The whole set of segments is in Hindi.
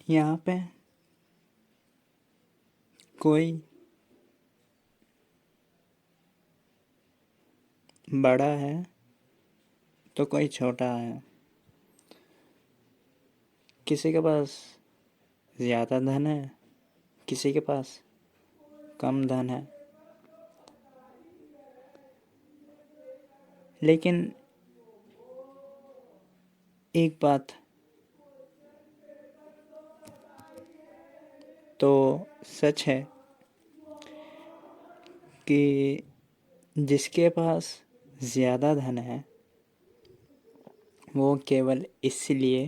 यहाँ पे कोई बड़ा है तो कोई छोटा है। किसी के पास ज़्यादा धन है, किसी के पास कम धन है। लेकिन एक बात तो सच है कि जिसके पास ज़्यादा धन है वो केवल इसलिए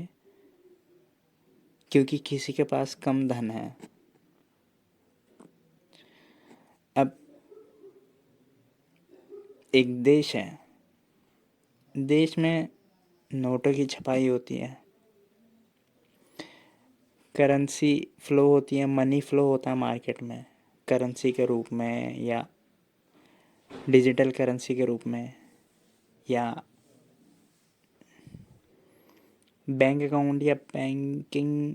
क्योंकि किसी के पास कम धन है। अब एक देश है, देश में नोटों की छपाई होती है, करेंसी फ्लो होती है, मनी फ्लो होता है मार्केट में, करेंसी के रूप में या डिजिटल करेंसी के रूप में या बैंक अकाउंट या बैंकिंग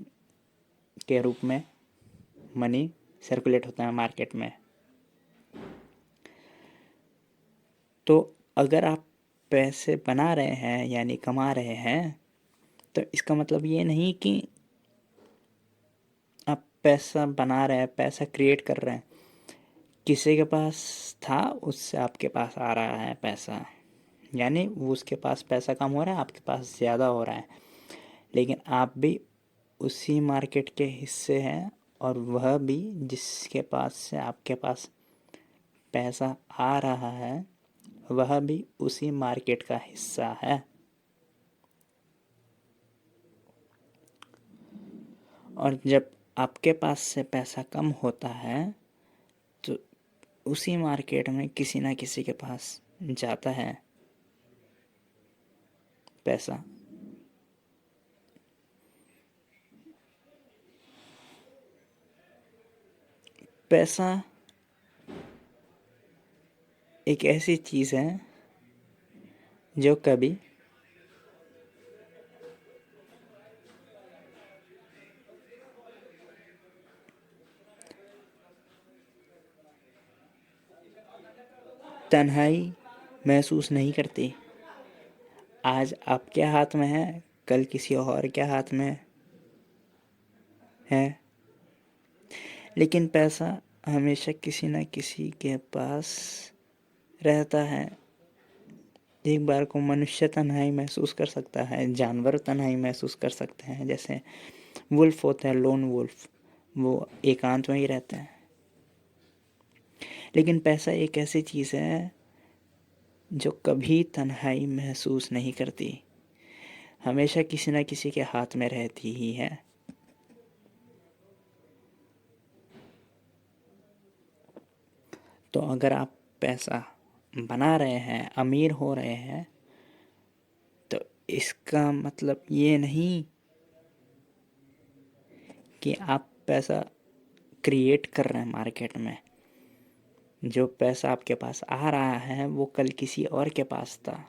के रूप में मनी सर्कुलेट होता है मार्केट में। तो अगर आप पैसे बना रहे हैं यानी कमा रहे हैं तो इसका मतलब ये नहीं कि आप पैसा बना रहे हैं, पैसा क्रिएट कर रहे हैं। किसी के पास था उससे आपके पास आ रहा है पैसा, यानी वो उसके पास पैसा कम हो रहा है, आपके पास ज़्यादा हो रहा है। लेकिन आप भी उसी मार्केट के हिस्से हैं और वह भी जिसके पास से आपके पास पैसा आ रहा है वह भी उसी मार्केट का हिस्सा है। और जब आपके पास से पैसा कम होता है तो उसी मार्केट में किसी ना किसी के पास जाता है पैसा। पैसा एक ऐसी चीज़ है जो कभी तन्हाई महसूस नहीं करती। आज आपके हाथ में है, कल किसी और के हाथ में है, लेकिन पैसा हमेशा किसी न किसी के पास रहता है। एक बार को मनुष्य तन्हाई महसूस कर सकता है, जानवर तन्हाई महसूस कर सकते हैं, जैसे वुल्फ होता है, लोन वुल्फ, वो एकांत में ही रहते हैं। लेकिन पैसा एक ऐसी चीज़ है जो कभी तन्हाई महसूस नहीं करती, हमेशा किसी न किसी के हाथ में रहती ही है। तो अगर आप पैसा बना रहे हैं, अमीर हो रहे हैं, तो इसका मतलब ये नहीं कि आप पैसा क्रिएट कर रहे हैं मार्केट में। जो पैसा आपके पास आ रहा है वो कल किसी और के पास था,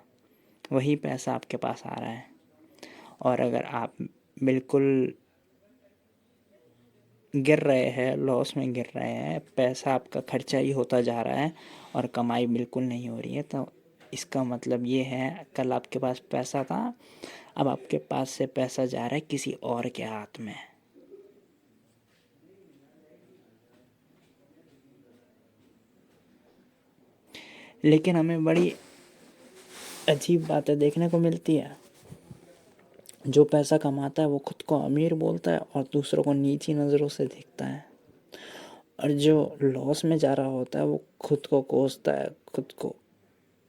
वही पैसा आपके पास आ रहा है। और अगर आप बिल्कुल गिर रहे हैं, लॉस में गिर रहे हैं, पैसा आपका खर्चा ही होता जा रहा है और कमाई बिल्कुल नहीं हो रही है, तो इसका मतलब ये है कल आपके पास पैसा था, अब आपके पास से पैसा जा रहा है किसी और के हाथ में। लेकिन हमें बड़ी अजीब बातें देखने को मिलती है। जो पैसा कमाता है वो खुद को अमीर बोलता है और दूसरों को नीची नज़रों से देखता है, और जो लॉस में जा रहा होता है वो खुद को कोसता है, खुद को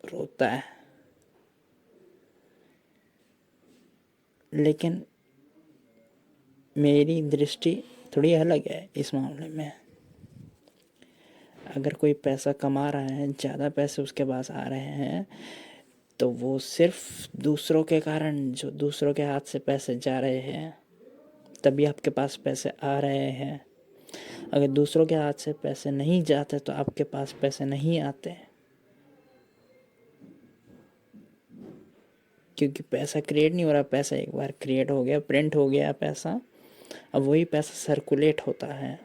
रोता है। लेकिन मेरी दृष्टि थोड़ी अलग है इस मामले में। अगर कोई पैसा कमा रहा है, ज़्यादा पैसे उसके पास आ रहे हैं, तो वो सिर्फ दूसरों के कारण, जो दूसरों के हाथ से पैसे जा रहे हैं तभी आपके पास पैसे आ रहे हैं। अगर दूसरों के हाथ से पैसे नहीं जाते तो आपके पास पैसे नहीं आते, क्योंकि पैसा क्रिएट नहीं हो रहा। पैसा एक बार क्रिएट हो गया, प्रिंट हो गया पैसा, अब वही पैसा सर्कुलेट होता है।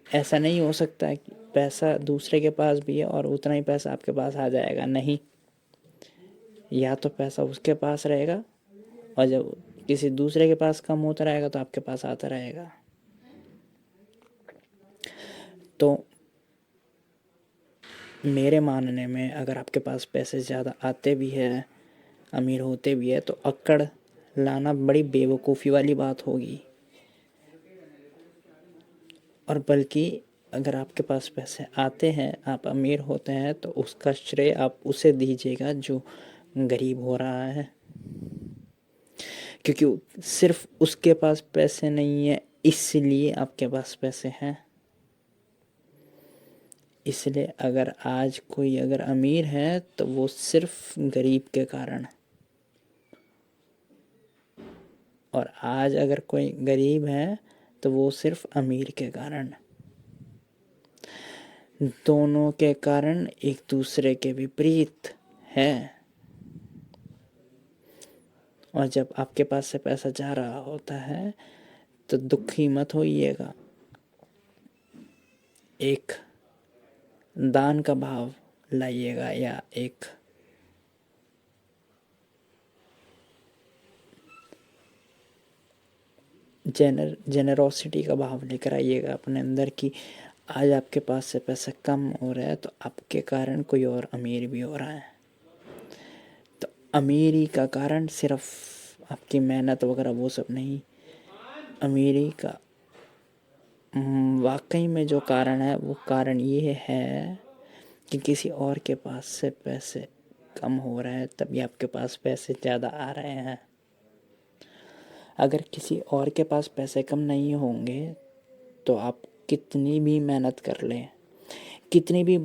ऐसा नहीं हो सकता है कि पैसा दूसरे के पास भी है और उतना ही पैसा आपके पास आ जाएगा, नहीं। या तो पैसा उसके पास रहेगा और जब किसी दूसरे के पास कम होता रहेगा तो आपके पास आता रहेगा। तो मेरे मानने में अगर आपके पास पैसे ज़्यादा आते भी है, अमीर होते भी है, तो अक्कड़ लाना बड़ी बेवकूफ़ी वाली बात होगी। और बल्कि अगर आपके पास पैसे आते हैं, आप अमीर होते हैं, तो उसका श्रेय आप उसे दीजिएगा जो गरीब हो रहा है, क्योंकि सिर्फ उसके पास पैसे नहीं है इसलिए आपके पास पैसे हैं। इसलिए अगर आज कोई अगर अमीर है तो वो सिर्फ गरीब के कारण, और आज अगर कोई गरीब है तो वो सिर्फ अमीर के कारण। दोनों के कारण एक दूसरे के विपरीत है। और जब आपके पास से पैसा जा रहा होता है तो दुखी मत होइएगा, एक दान का भाव लाइएगा या एक जेनरोसिटी का भाव लेकर आइएगा अपने अंदर की आज आपके पास से पैसा कम हो रहा है तो आपके कारण कोई और अमीर भी हो रहा है। तो अमीरी का कारण सिर्फ आपकी मेहनत वगैरह वो सब नहीं, अमीरी का वाकई में जो कारण है वो कारण ये है कि किसी और के पास से पैसे कम हो रहे हैं तभी आपके पास पैसे ज़्यादा आ रहे हैं। अगर किसी और के पास पैसे कम नहीं होंगे तो आप कितनी भी मेहनत कर लें, कितनी भी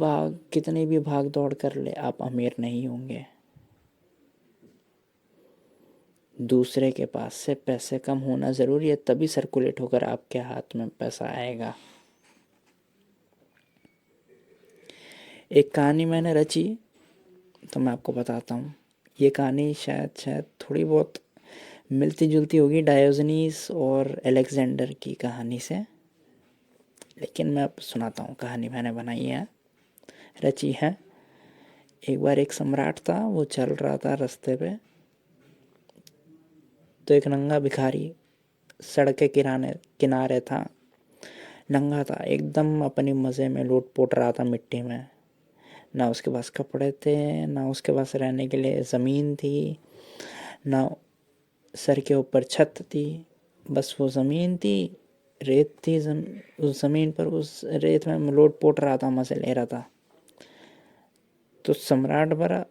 भाग दौड़ कर ले, आप अमीर नहीं होंगे। दूसरे के पास से पैसे कम होना ज़रूरी है, तभी सर्कुलेट होकर आपके हाथ में पैसा आएगा। एक कहानी मैंने रची तो मैं आपको बताता हूँ। ये कहानी शायद थोड़ी बहुत मिलती जुलती होगी डायोजनीस और अलेक्जेंडर की कहानी से, लेकिन मैं अब सुनाता हूँ। कहानी मैंने बनाई है, रची है। एक बार एक सम्राट था, वो चल रहा था रास्ते पे, तो एक नंगा भिखारी सड़क के किनारे था। नंगा था एकदम, अपनी मज़े में लूट पोट रहा था मिट्टी में। ना उसके पास कपड़े थे, ना उसके पास रहने के लिए ज़मीन थी, ना सर के ऊपर छत थी। बस वो ज़मीन थी, रेत थी, उस ज़मीन पर उस रेत में लूट पोट रहा था, मज़े ले रहा था। तो सम्राट बड़ा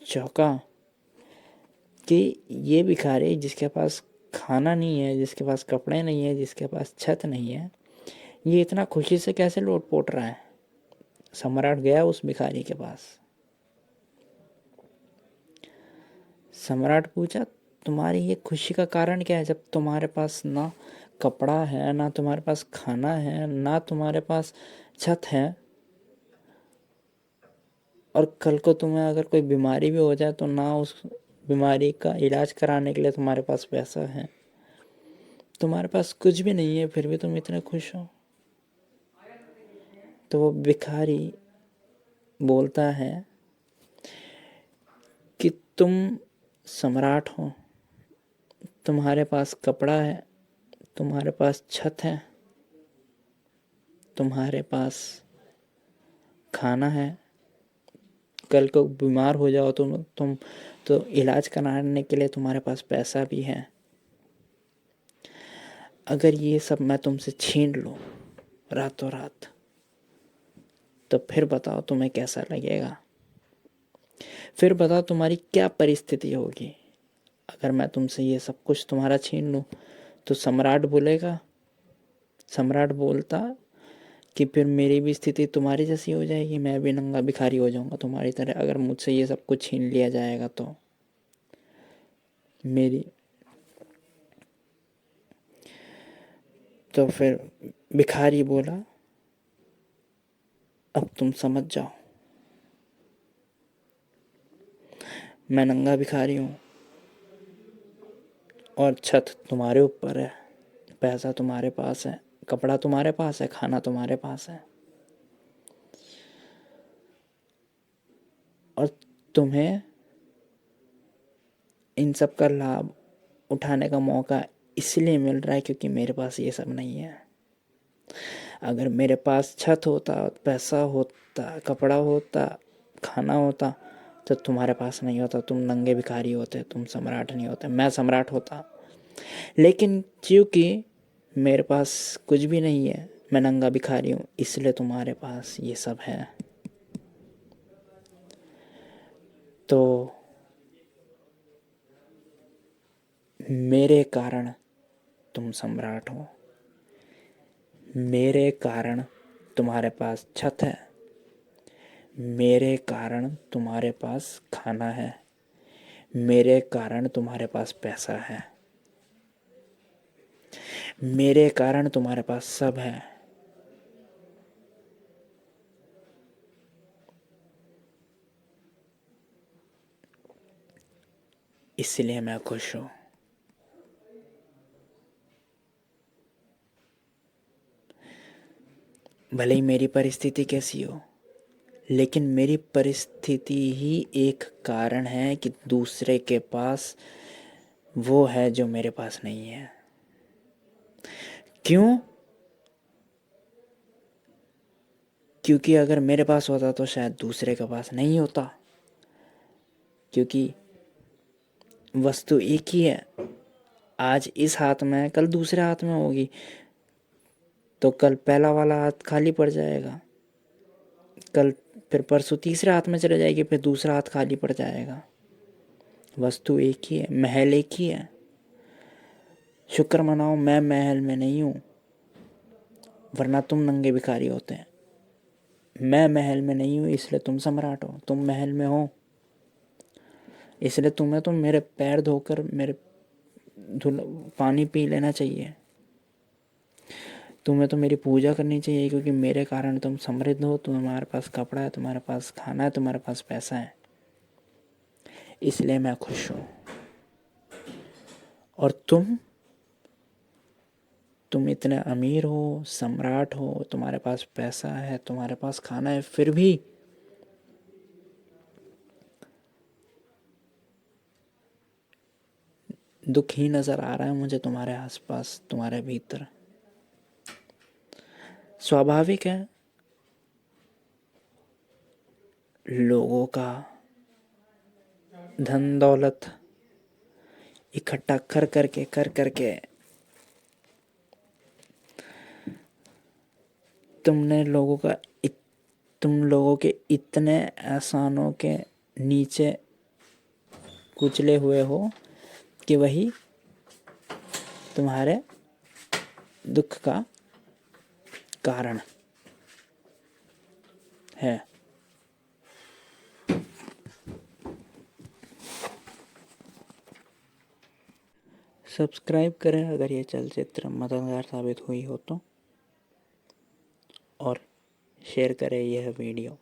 चौंका कि ये भिखारी जिसके पास खाना नहीं है, जिसके पास कपड़े नहीं है, जिसके पास छत नहीं है, ये इतना खुशी से कैसे लौट पोट रहा है। सम्राट गया उस भिखारी के पास। सम्राट पूछा, तुम्हारी ये खुशी का कारण क्या है, जब तुम्हारे पास ना कपड़ा है, ना तुम्हारे पास खाना है, ना तुम्हारे पास छत है, और कल को तुम्हें अगर कोई बीमारी भी हो जाए तो ना उस बीमारी का इलाज कराने के लिए तुम्हारे पास पैसा है। तुम्हारे पास कुछ भी नहीं है फिर भी तुम इतने खुश हो। तो वो भिखारी बोलता है कि तुम सम्राट हो, तुम्हारे पास कपड़ा है, तुम्हारे पास छत है, तुम्हारे पास खाना है, कल को बीमार हो जाओ तुम तो इलाज कराने के लिए तुम्हारे पास पैसा भी है। अगर ये सब मैं तुमसे छीन लूँ रातों रात तो फिर बताओ तुम्हें कैसा लगेगा। फिर बताओ तुम्हारी क्या परिस्थिति होगी अगर मैं तुमसे ये सब कुछ तुम्हारा छीन लूँ। तो सम्राट बोलता कि फिर मेरी भी स्थिति तुम्हारी जैसी हो जाएगी, मैं भी नंगा भिखारी हो जाऊंगा तुम्हारी तरह, अगर मुझसे ये सब कुछ छीन लिया जाएगा तो। मेरी तो फिर भिखारी बोला, अब तुम समझ जाओ, मैं नंगा भिखारी हूँ, और छत तुम्हारे ऊपर है, पैसा तुम्हारे पास है, कपड़ा तुम्हारे पास है, खाना तुम्हारे पास है, और तुम्हें इन सब का लाभ उठाने का मौका इसलिए मिल रहा है क्योंकि मेरे पास ये सब नहीं है। अगर मेरे पास छत होता, पैसा होता, कपड़ा होता, खाना होता, तो तुम्हारे पास नहीं होता, तुम नंगे भिखारी होते, तुम सम्राट नहीं होते, मैं सम्राट होता। लेकिन क्योंकि मेरे पास कुछ भी नहीं है, मैं नंगा भिखारी हूँ, इसलिए तुम्हारे पास ये सब है। तो मेरे कारण तुम सम्राट हो, मेरे कारण तुम्हारे पास छत है, मेरे कारण तुम्हारे पास खाना है, मेरे कारण तुम्हारे पास पैसा है, मेरे कारण तुम्हारे पास सब है। इसलिए मैं खुश हूँ। भले ही मेरी परिस्थिति कैसी हो, लेकिन मेरी परिस्थिति ही एक कारण है कि दूसरे के पास वो है जो मेरे पास नहीं है। क्यों? क्योंकि अगर मेरे पास होता तो शायद दूसरे के पास नहीं होता, क्योंकि वस्तु एक ही है। आज इस हाथ में है, कल दूसरे हाथ में होगी, तो कल पहला वाला हाथ खाली पड़ जाएगा, कल फिर परसों तीसरे हाथ में चले जाएगी, फिर दूसरा हाथ खाली पड़ जाएगा। वस्तु एक ही है, महल एक ही है। शुक्र मनाओ मैं महल में नहीं हूँ, वरना तुम नंगे भिखारी होते हैं। मैं महल में नहीं हूँ इसलिए तुम सम्राट हो, तुम महल में हो इसलिए तुम्हें तो मेरे पैर धोकर मेरे धुल पानी पी लेना चाहिए, तुम्हें तो मेरी पूजा करनी चाहिए, क्योंकि मेरे कारण तुम समृद्ध हो, तुम्हारे पास कपड़ा है, तुम्हारे पास खाना है, तुम्हारे पास पैसा है। इसलिए मैं खुश हूँ। और तुम इतने अमीर हो, सम्राट हो, तुम्हारे पास पैसा है, तुम्हारे पास खाना है, फिर भी दुख ही नज़र आ रहा है मुझे तुम्हारे आसपास, तुम्हारे भीतर। स्वाभाविक है, लोगों का धन दौलत इकट्ठा कर करके तुमने लोगों का तुम लोगों के इतने एहसानों के नीचे कुचले हुए हो कि वही तुम्हारे दुख का कारण है। सब्सक्राइब करें अगर ये चलचित्र मददगार साबित हुई हो तो, और शेयर करें यह वीडियो।